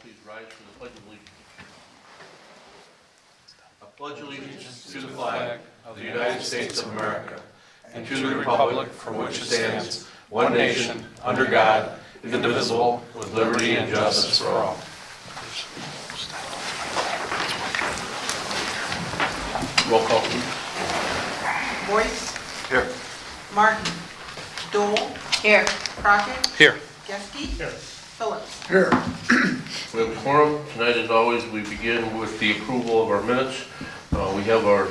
please rise for the Pledge of Allegiance. I pledge allegiance to the flag of the United States of America and to the republic for which it stands, one nation, under God, indivisible, with liberty and justice for all. Roll call, please. Boyce? Here. Martin? Dole? Here. Crockett? Here. Geske? Here. Phillips? Here. We have a quorum. Tonight, as always, we begin with the approval of our minutes. We have our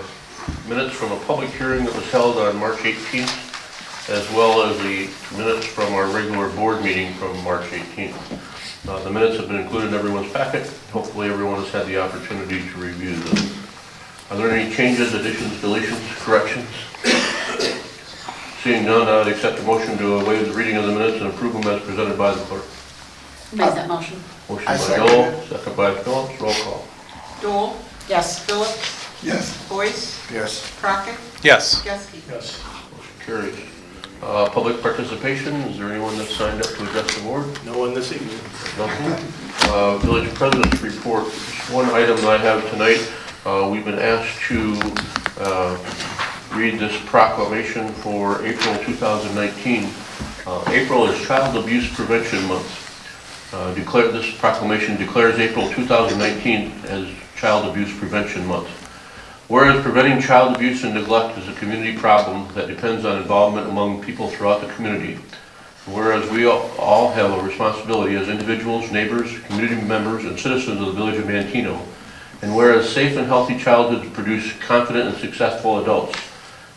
minutes from a public hearing that was held on March 18th, as well as the minutes from our regular board meeting from March 18th. The minutes have been included in everyone's packet. Hopefully, everyone has had the opportunity to review them. Are there any changes, additions, deletions, corrections? Seeing none, I'd accept a motion to waive the reading of the minutes and approve them as presented by the clerk. Make that motion. Motion by Dole, second by Phillips. Roll call. Dole? Yes. Phillips? Yes. Boyce? Yes. Crockett? Yes. Geske? Yes. Motion carries. Public participation, is there anyone that signed up to address the board? No one this evening. Nothing. Village President's report. Just one item that I have tonight. We've been asked to read this proclamation for April 2019. April is Child Abuse Prevention Month. This proclamation declares April 2019 as Child Abuse Prevention Month. Whereas preventing child abuse and neglect is a community problem that depends on involvement among people throughout the community. Whereas we all have a responsibility as individuals, neighbors, community members, and citizens of the village of Manteno. And whereas safe and healthy childhoods produce confident and successful adults.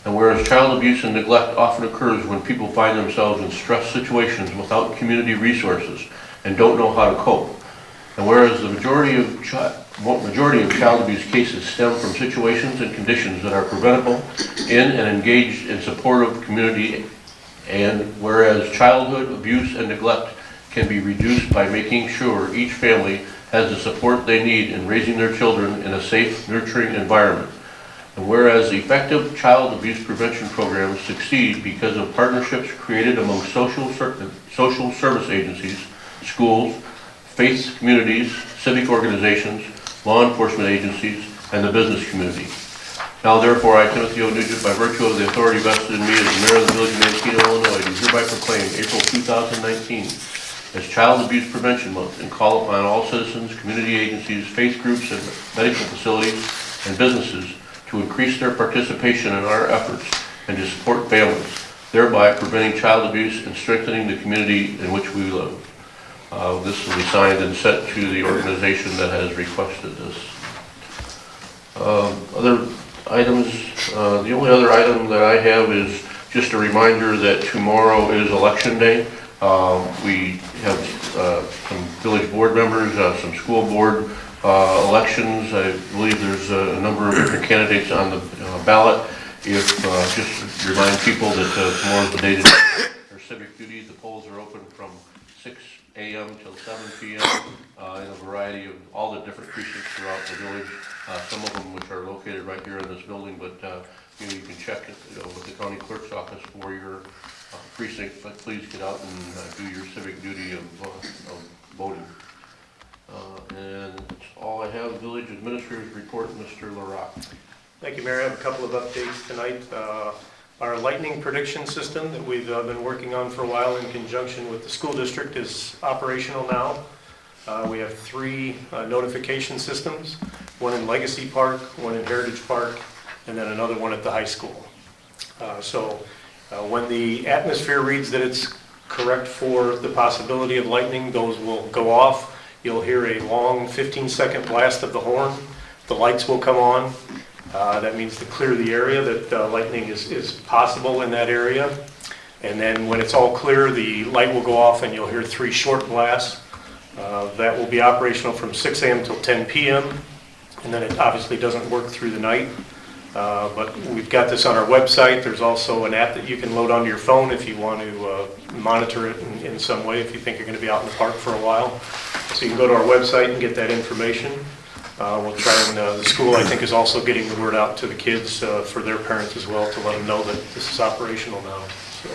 And whereas child abuse and neglect often occurs when people find themselves in stress situations without community resources and don't know how to cope. And whereas the majority of child abuse cases stem from situations and conditions that are preventable in and engaged in supportive community, and whereas childhood abuse and neglect can be reduced by making sure each family has the support they need in raising their children in a safe, nurturing environment. And whereas effective child abuse prevention programs succeed because of partnerships created among social service agencies, schools, faith communities, civic organizations, law enforcement agencies, and the business community. Now therefore, I, Timothy O. Nugent, by virtue of the authority vested in me as the mayor of the village of Manteno, Illinois, do hereby proclaim April 2019 as Child Abuse Prevention Month and call upon all citizens, community agencies, faith groups, and medical facilities and businesses to increase their participation in our efforts and to support families, thereby preventing child abuse and strengthening the community in which we live. This will be signed and sent to the organization that has requested this. Other items, the only other item that I have is just a reminder that tomorrow is election day. We have some village board members, some school board elections. I believe there's a number of different candidates on the ballot. If just remind people that tomorrow's the day to do their civic duties. The polls are open from 6 a.m. till 7 p.m. In a variety of all the different precincts throughout the village. Some of them which are located right here in this building, but you can check with the county clerk's office for your precinct, but please get out and do your civic duty of voting. And that's all I have. Village Administrator's Report, Mr. LaRock. Thank you, Mayor. I have a couple of updates tonight. Our lightning prediction system that we've been working on for a while in conjunction with the school district is operational now. We have 3 notification systems, one in Legacy Park, one in Heritage Park, and then another one at the high school. When the atmosphere reads that it's correct for the possibility of lightning, those will go off. You'll hear a long 15-second blast of the horn. The lights will come on. That means to clear the area that lightning is possible in that area. And then when it's all clear, the light will go off and you'll hear 3 short blasts. That will be operational from 6 a.m. till 10 p.m. And then it obviously doesn't work through the night. But we've got this on our website. There's also an app that you can load onto your phone if you want to monitor it in some way, if you think you're going to be out in the park for a while. So you can go to our website and get that information. We'll try and the school, I think, is also getting the word out to the kids for their parents as well to let them know that this is operational now. So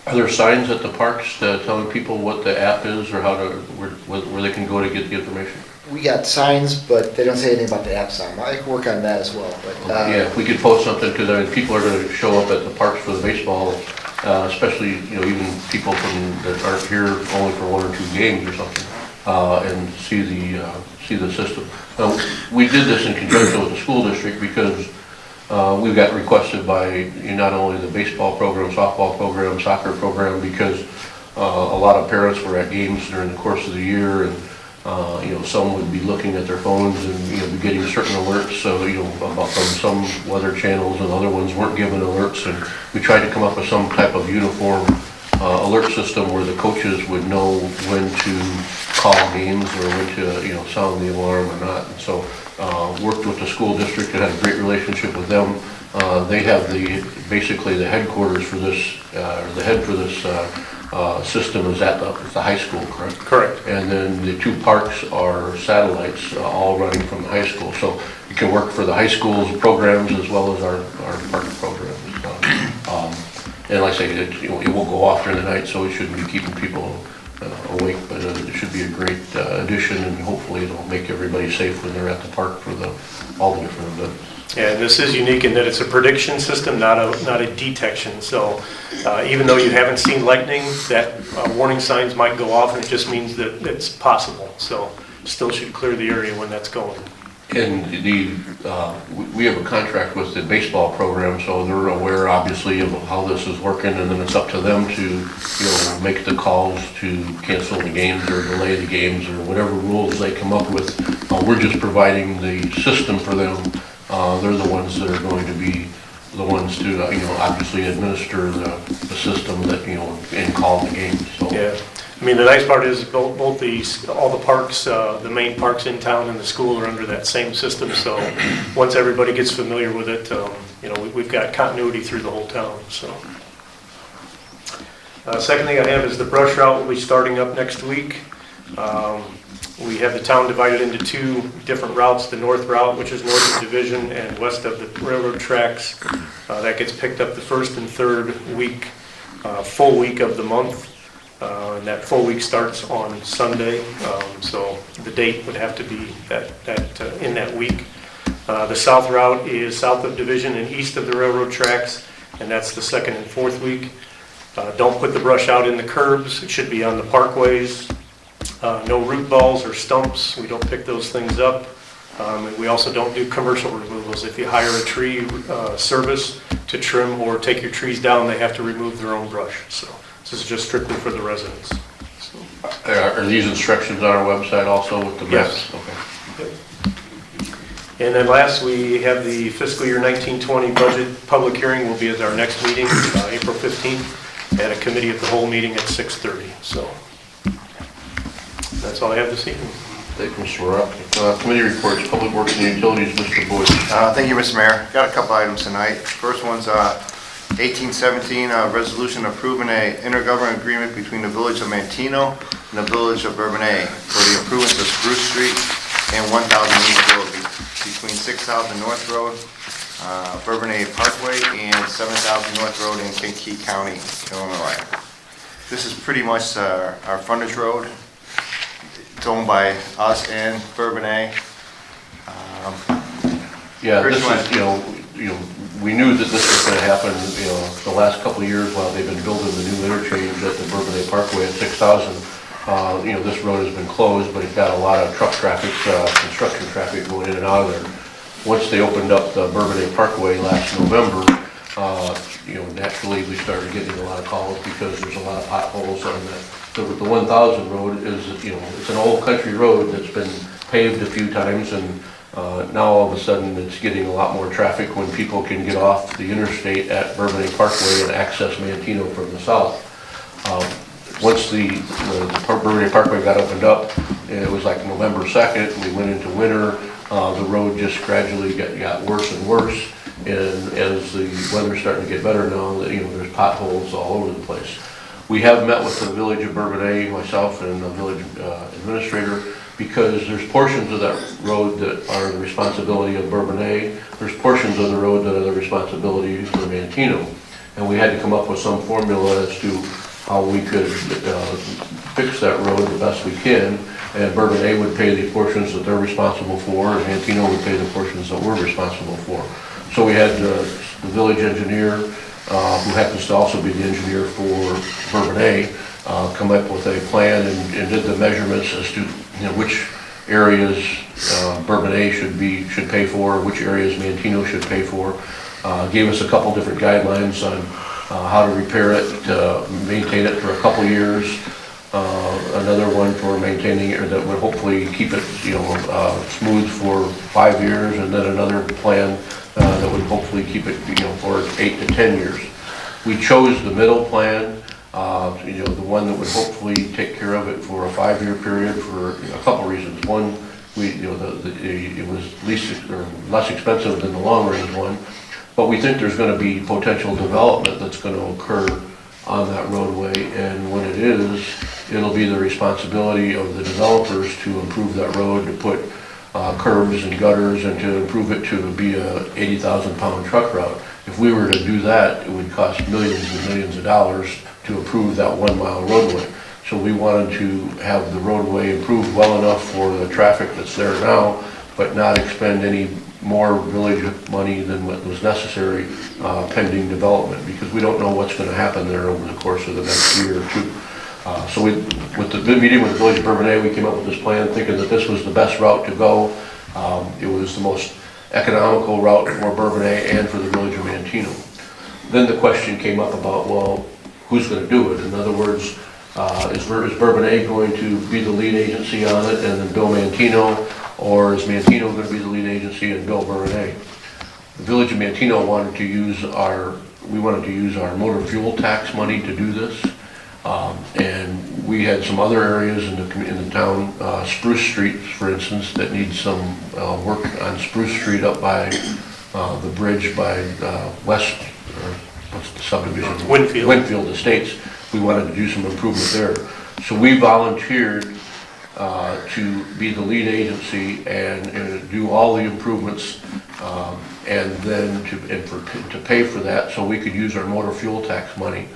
Are there signs at the parks telling people what the app is or how to, where they can go to get the information? We got signs, but they don't say anything about the app sign. I can work on that as well, but. Yeah, if we could post something, because I mean, people are going to show up at the parks for the baseball, especially, you know, even people that aren't here only for 1 or 2 games or something, and see the system. We did this in conjunction with the school district because we got requested by not only the baseball program, softball program, soccer program, because a lot of parents were at games during the course of the year, and you know, some would be looking at their phones and, you know, be getting certain alerts, so, you know, about from some weather channels, and other ones weren't given alerts, and we tried to come up with some type of uniform alert system where the coaches would know when to call games or when to, you know, sound the alarm or not. And so worked with the school district and had a great relationship with them. They have basically the headquarters for this, or the head for this system is at the high school, correct? Correct. And then the 2 parks are satellites, all running from the high school. So you can work for the high school's programs as well as our park programs. And like I say, it won't go off during the night, so it shouldn't be keeping people awake, but it should be a great addition, and hopefully it'll make everybody safe when they're at the park for all the different events. Yeah, and this is unique in that it's a prediction system, not a detection. So even though you haven't seen lightning, that warning signs might go off, and it just means that it's possible. So still should clear the area when that's going. And we have a contract with the baseball program, so they're aware, obviously, of how this is working, and then it's up to them to, you know, make the calls to cancel the games or delay the games or whatever rules they come up with. We're just providing the system for them. They're the ones that are going to be the ones to, you know, obviously administer the system that, you know, and call the games. So. Yeah. I mean, the nice part is all the parks, the main parks in town and the school are under that same system. So once everybody gets familiar with it, you know, we've got continuity through the whole town. So second thing I have is the brush route will be starting up next week. We have the town divided into 2 different routes, the north route, which is north of Division and west of the railroad tracks. That gets picked up the 1st and 3rd week, full week of the month. And that full week starts on Sunday, so the date would have to be in that week. The south route is south of Division and east of the railroad tracks, and that's the 2nd and 4th week. Don't put the brush out in the curbs. It should be on the parkways. No root balls or stumps. We don't pick those things up. And we also don't do commercial removals. If you hire a tree service to trim or take your trees down, they have to remove their own brush. So this is just strictly for the residents. So. Are these instructions on our website also with the maps? Yes. Okay. And then last, we have the fiscal year 1920 budget public hearing will be at our next meeting, April 15th, at a committee of the whole meeting at 6:30. So that's all I have this evening. Thank you, Mr. Rock. Committee reports, Public Works and Utilities, Mr. Boyd. Thank you, Mr. Mayor. Got a couple items tonight. First one's 1817, resolution approving an intergovernmental agreement between the Village of Manteno and the Village of Bourbonnais for the improvements of Spruce Street and 1000 East Road between 6000 North Road, Bourbonnais Parkway, and 7000 North Road in Kankakee County, Illinois. This is pretty much our frontage road. It's owned by us and Bourbonnais. Yeah, this is, you know, we knew that this was going to happen, you know, the last couple of years while they've been building the new interchange at the Bourbonnais Parkway at 6000. You know, this road has been closed, but it's got a lot of truck traffic, construction traffic going in and out of there. Once they opened up the Bourbonnais Parkway last November, you know, naturally we started getting a lot of calls because there's a lot of potholes on that. The 1000 road is, you know, it's an old country road that's been paved a few times, and now all of a sudden it's getting a lot more traffic when people can get off the interstate at Bourbonnais Parkway and access Manteno from the south. Once the Bourbonnais Parkway got opened up, it was like November 2nd, we went into winter, the road just gradually got worse and worse, and as the weather's starting to get better now, you know, there's potholes all over the place. We have met with the Village of Bourbonnais, myself and the village administrator, because there's portions of that road that are the responsibility of Bourbonnais, there's portions of the road that are the responsibility for Manteno. and we had to come up with some formula as to how we could fix that road the best we can, and Bourbon A would pay the portions that they're responsible for, and Manteno would pay the portions that we're responsible for. So we had the village engineer, who happens to also be the engineer for Bourbon A, come up with a plan and did the measurements as to which areas Bourbon A should pay for, which areas Manteno should pay for. Gave us a couple different guidelines on how to repair it, maintain it for a couple years. Another one for maintaining it that would hopefully keep it smooth for 5 years, and then another plan that would hopefully keep it for 8 to 10 years. We chose the middle plan, the one that would hopefully take care of it for a 5-year period for a couple reasons. One, it was less expensive than the long range one, but we think there's going to be potential development that's going to occur on that roadway, and when it is, it'll be the responsibility of the developers to improve that road, to put curbs and gutters, and to improve it to be a 80,000-pound truck route. If we were to do that, it would cost millions and millions of dollars to improve that 1 mile roadway. So we wanted to have the roadway improved well enough for the traffic that's there now, but not expend any more village money than what was necessary pending development, because we don't know what's going to happen there over the course of the next year or two. So with the meeting with the Village of Bourbon A, we came up with this plan thinking that this was the best route to go. It was the most economical route for Bourbon A and for the Village of Manteno. Then the question came up about, well, who's going to do it? In other words, is Bourbon A going to be the lead agency on it and then bill Manteno, or is Manteno going to be the lead agency and bill Bourbon A? The Village of Manteno wanted to use our motor fuel tax money to do this, and we had some other areas in the town, Spruce Street, for instance, that needs some work on Spruce Street up by the bridge by West, or what's the subdivision? Winfield Estates. We wanted to do some improvement there. So we volunteered to be the lead agency and do all the improvements, and then to pay for that, so we could use our motor fuel tax money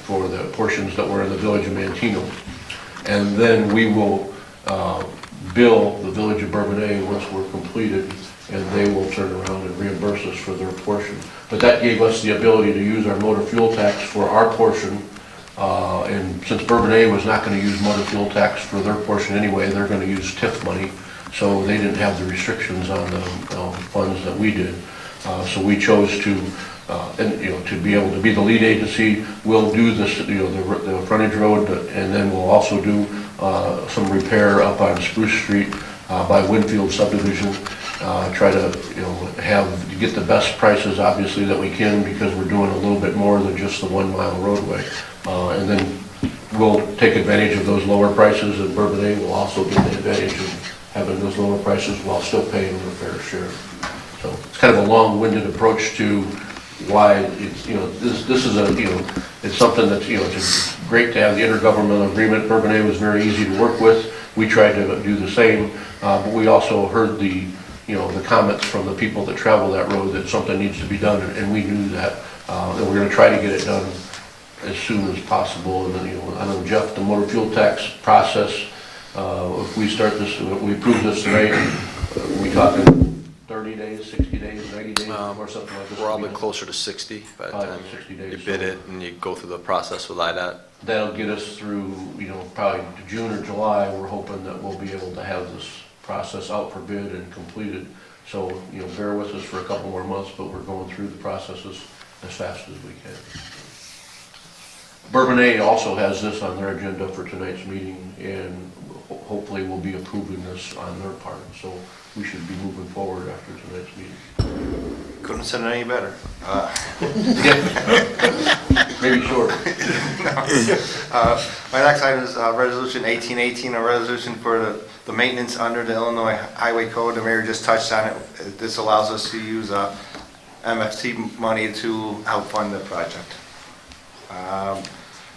for the portions that were in the Village of Manteno. And then we will bill the Village of Bourbon A once we're completed, and they will turn around and reimburse us for their portion. But that gave us the ability to use our motor fuel tax for our portion. And since Bourbon A was not going to use motor fuel tax for their portion anyway, they're going to use TIF money, so they didn't have the restrictions on the funds that we did. So we chose to be able to be the lead agency. We'll do this, the frontage road, and then we'll also do some repair up on Spruce Street by Winfield subdivision. Try to get the best prices obviously that we can, because we're doing a little bit more than just the 1 mile roadway. And then we'll take advantage of those lower prices, and Bourbon A will also get the advantage of having those lower prices while still paying their fair share. So it's kind of a long-winded approach to why it's, this is it's something that's, it's great to have the intergovernmental agreement. Bourbon A was very easy to work with. We tried to do the same, but we also heard the comments from the people that travel that road that something needs to be done, and we knew that, and we're going to try to get it done as soon as possible. And then, I know, Jeff, the motor fuel tax process, if we start this, we approve this tonight, we talking 30 days, 60 days, 90 days, or something like this? We're probably closer to 60 by the time 60 days, you bid it and you go through the process with IDOT. That'll get us through, probably to June or July. We're hoping that we'll be able to have this process out for bid and completed. So, bear with us for a couple more months, but we're going through the processes as fast as we can. Bourbon A also has this on their agenda for tonight's meeting, and hopefully we'll be approving this on their part. So we should be moving forward after tonight's meeting. Couldn't have said it any better. Maybe short. My next item is Resolution 1818, a resolution for the maintenance under the Illinois Highway Code. The mayor just touched on it. This allows us to use MFT money to help fund the project.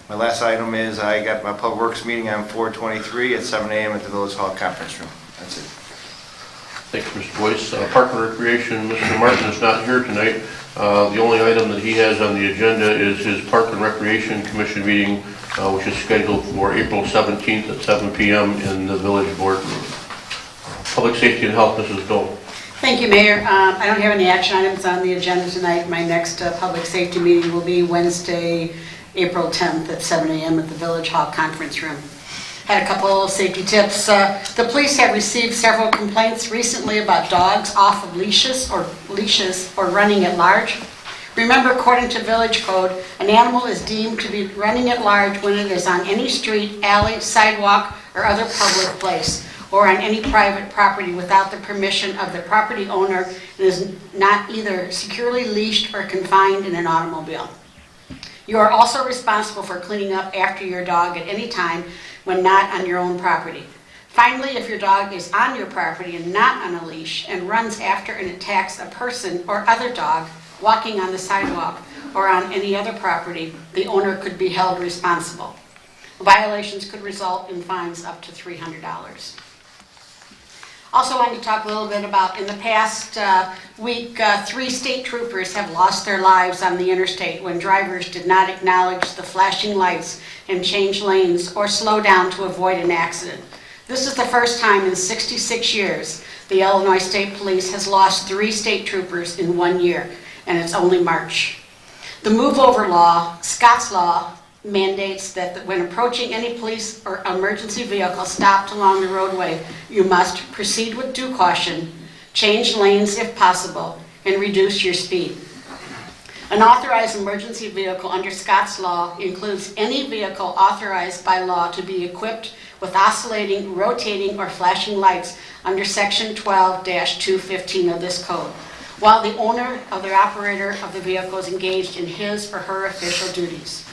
My last item is I got my Public Works meeting on 4/23 at 7 a.m. at the Village Hall Conference Room. That's it. Thanks, Mr. Boyce. Park and Recreation, Mr. Martin is not here tonight. The only item that he has on the agenda is his Park and Recreation Commission meeting, which is scheduled for April 17th at 7 p.m. in the village boardroom. Public Safety and Health, Mrs. Dole. Thank you, Mayor. I don't have any action items on the agenda tonight. My next public safety meeting will be Wednesday, April 10th at 7 a.m. at the Village Hall Conference Room. Had a couple of safety tips. The police have received several complaints recently about dogs off of leashes or running at large. Remember, according to Village Code, an animal is deemed to be running at large when it is on any street, alley, sidewalk, or other public place, or on any private property without the permission of the property owner and is not either securely leashed or confined in an automobile. You are also responsible for cleaning up after your dog at any time when not on your own property. Finally, if your dog is on your property and not on a leash and runs after and attacks a person or other dog walking on the sidewalk or on any other property, the owner could be held responsible. Violations could result in fines up to $300. Also wanted to talk a little bit about, in the past week, 3 state troopers have lost their lives on the interstate when drivers did not acknowledge the flashing lights and change lanes or slow down to avoid an accident. This is the first time in 66 years the Illinois State Police has lost 3 state troopers in 1 year, and it's only March. The move over law, Scott's Law, mandates that when approaching any police or emergency vehicle stopped along the roadway, you must proceed with due caution, change lanes if possible, and reduce your speed. An authorized emergency vehicle under Scott's Law includes any vehicle authorized by law to be equipped with oscillating, rotating, or flashing lights under Section 12-215 of this code, while the owner or the operator of the vehicle is engaged in his or her official duties.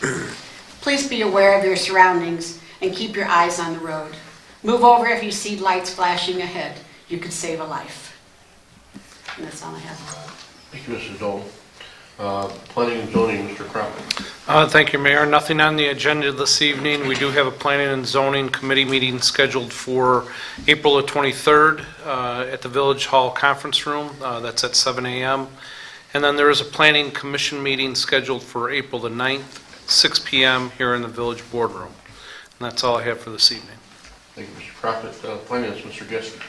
Please be aware of your surroundings and keep your eyes on the road. Move over if you see lights flashing ahead. You could save a life. And that's all I have. Thank you, Mrs. Dole. Planning and zoning, Mr. Crockett. Thank you, Mayor. Nothing on the agenda this evening. We do have a planning and zoning committee meeting scheduled for April the 23rd at the Village Hall Conference Room. That's at 7 a.m. And then there is a planning commission meeting scheduled for April the 9th, 6 p.m. here in the Village Boardroom. And that's all I have for this evening. Thank you, Mr. Crockett. Finance, Mr. Geske.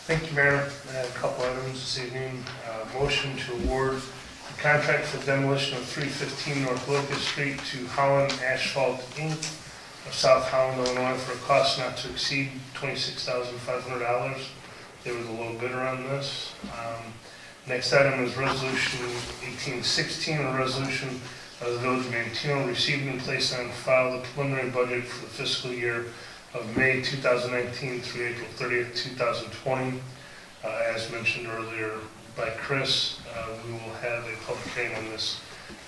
Thank you, Mayor. I have a couple items this evening. Motion to award the contract for demolition of 315 North Locust Street to Holland Asphalt Inc. of South Holland, Illinois for a cost not to exceed $26,500. They were the low bidder on this. Next item is Resolution 1816, a resolution of the Village of Manteno receiving and placing on file the preliminary budget for the fiscal year of May 2019 through April 30th, 2020. As mentioned earlier by Chris, we will have a public hearing on this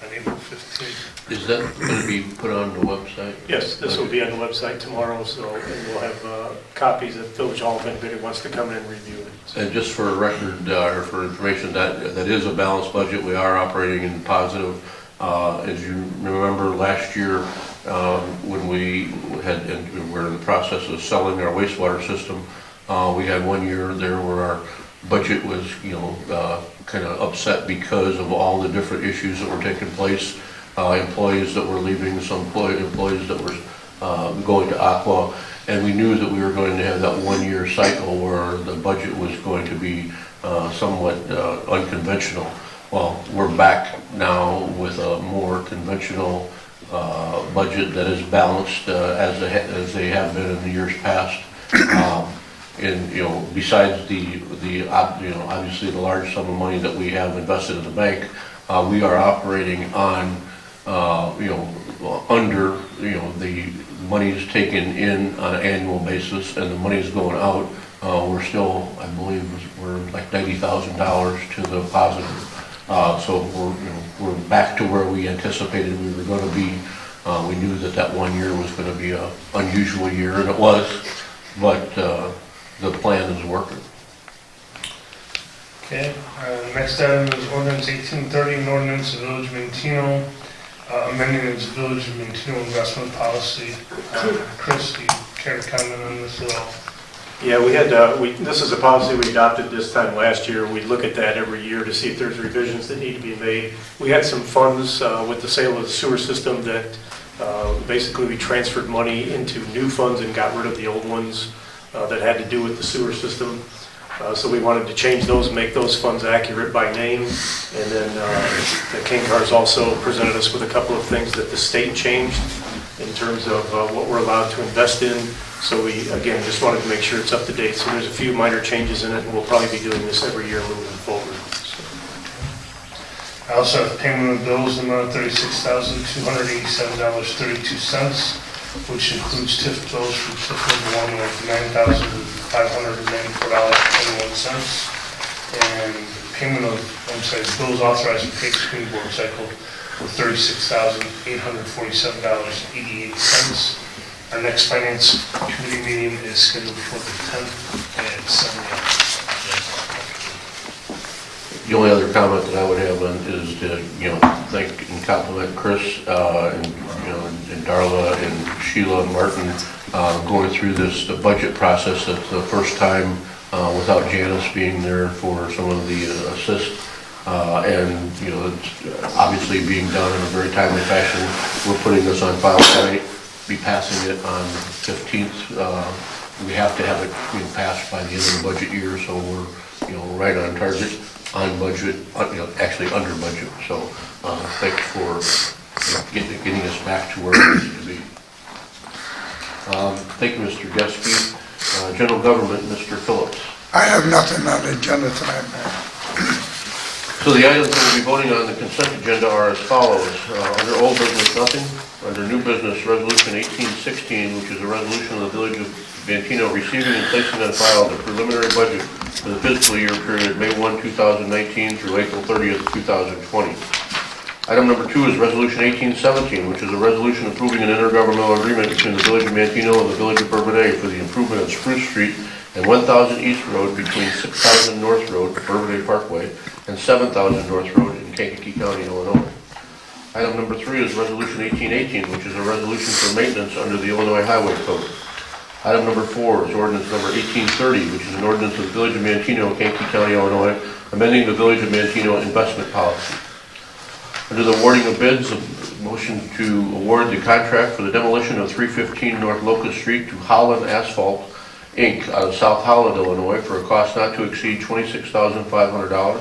on April 15th. Is that going to be put on the website? Yes, this will be on the website tomorrow, so and we'll have copies at Village Hall if anybody wants to come in and review it. And just for record, or for information, that is a balanced budget. We are operating in positive. As you remember, last year when we were in the process of selling our wastewater system, we had 1 year there where our budget was, kind of upset because of all the different issues that were taking place. Employees that were leaving, some employees that were going to Aqua, and we knew that we were going to have that 1 year cycle where the budget was going to be somewhat unconventional. Well, we're back now with a more conventional budget that is balanced as they have been in the years past. And besides the obviously the large sum of money that we have invested in the bank, we are operating on under the money's taken in on an annual basis and the money's going out. We're still, I believe, we're like $90,000 to the positive. So we're back to where we anticipated we were going to be. We knew that 1 year was going to be an unusual year, and it was, but the plan is working. Okay, next item is ordinance 1830, an ordinance of the Village of Manteno, amending its Village of Manteno investment policy. Chris, do you care to comment on this at all? Yeah, this is a policy we adopted this time last year. We look at that every year to see if there's revisions that need to be made. We had some funds with the sale of the sewer system that basically we transferred money into new funds and got rid of the old ones that had to do with the sewer system. So we wanted to change those, make those funds accurate by name. And then the King Cars also presented us with a couple of things that the state changed in terms of what we're allowed to invest in. So we, again, just wanted to make sure it's up to date. So there's a few minor changes in it, and we'll probably be doing this every year moving forward. I also have payment of bills in the amount of $36,287.32, which includes TIF bills from TIF number 1 of $9,594.21, and payment of, bills authorized to pay screen board cycle for $36,847.88. Our next finance committee meeting is scheduled for the 10th at 7 a.m. The only other comment that I would have is to, thank and compliment Chris, and Darla and Sheila and Martin, going through the budget process. That's the first time without Janice being there for some of the assist. And, it's obviously being done in a very timely fashion. We're putting this on file tonight, be passing it on the 15th. We have to have it passed by the end of the budget year, so we're, right on target, on budget, actually under budget. So thanks for getting us back to where we need to be. Thank you, Mr. Geske. General Government, Mr. Phillips. I have nothing on the agenda tonight, Mayor. So the items that we'll be voting on the consent agenda are as follows. Under old business, nothing. Under new business, resolution 1816, which is a resolution of the Village of Manteno receiving and placing on file the preliminary budget for the fiscal year period May 1, 2019 through April 30th, 2020. Item number 2 is resolution 1817, which is a resolution approving an intergovernmental agreement between the Village of Manteno and the Village of Bourbonnais for the improvement of Spruce Street and 1000 East Road between 6000 North Road, Bourbonnais Parkway, and 7000 North Road in Kankakee County, Illinois. Item number 3 is resolution 1818, which is a resolution for maintenance under the Illinois Highway Code. Item number 4 is ordinance number 1830, which is an ordinance of the Village of Manteno, Kankakee County, Illinois, amending the Village of Manteno investment policy. Under the awarding of bids, a motion to award the contract for the demolition of 315 North Locust Street to Holland Asphalt, Inc. out of South Holland, Illinois, for a cost not to exceed $26,500.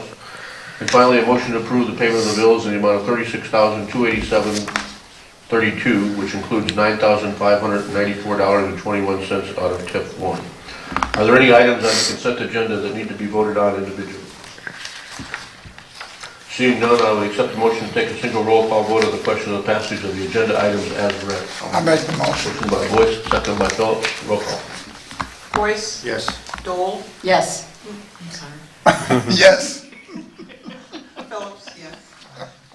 And finally, a motion to approve the payment of the bills in the amount of $36,287.32, which includes $9,594.21 out of TIF 1. Are there any items on the consent agenda that need to be voted on individually? Seeing none, I will accept the motion to take a single roll call vote on the question of the passage of the agenda items as read. I make the motion. Motion by Boyce, second by Phillips. Roll call. Boyce. Yes. Dole. Yes. I'm sorry. Yes. Phillips. Yes.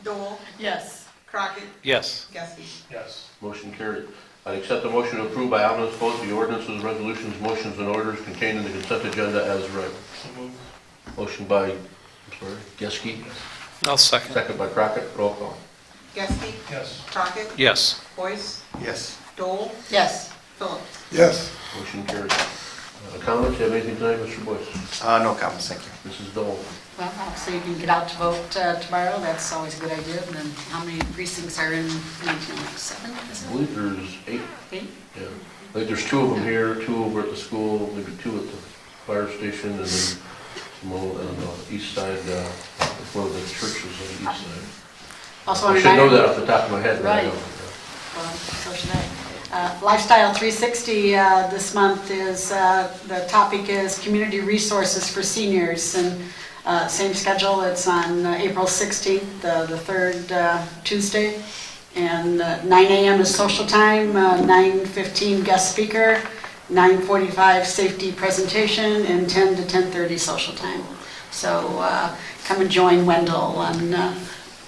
Dole. Yes. Crockett. Yes. Geske. Yes. Motion carried. I accept the motion to approve by omnibus vote the ordinances, resolutions, motions, and orders contained in the consent agenda as read. So moved. Motion by, Geske, I'll second. second by Crockett. Roll call. Geske. Yes. Crockett. Yes. Boyce. Yes. Dole. Yes. Phillips. Yes. Motion carried. Comments? You have anything tonight, Mr. Boyce? No comments, thank you. Mrs. Dole. Well, so you can get out to vote tomorrow. That's always a good idea. And then how many precincts are in Manteno? Like 7? Is I it? believe there's 8. 8? Yeah. I think there's 2 of them here, 2 over at the school, maybe 2 at the fire station, and then some on the east side, one of the churches on the east side. Also I on should know that off the top of my head. but I Right. don't. Well, so should I. Lifestyle 360 this month is, the topic is community resources for seniors, and same schedule. It's on April 16th, the third Tuesday, and 9 a.m. is social time, 9:15 guest speaker, 9:45 safety presentation, and 10 to 10:30 social time. So come and join Wendell on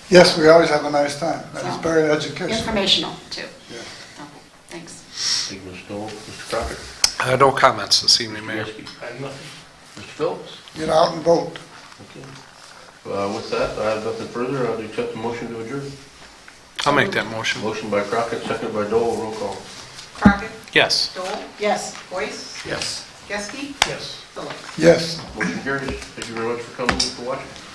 Yes, we always have a nice time. That is So, very educational. informational too. Yeah. So, thanks. Thank you, Ms. Dole. Mr. Crockett. No comments this evening, Mayor. Mr. Geske. I have nothing. Mr. Phillips. Get out and vote. Okay. With that, I have nothing further. I'll accept the motion to adjourn. I'll make that motion. Motion by Crockett, second by Dole. Roll call. Crockett. Yes. Dole. Yes. Boyce. Yes. Geske, Yes. Phillips. Yes. Motion carries. Thank you very much for coming and for watching.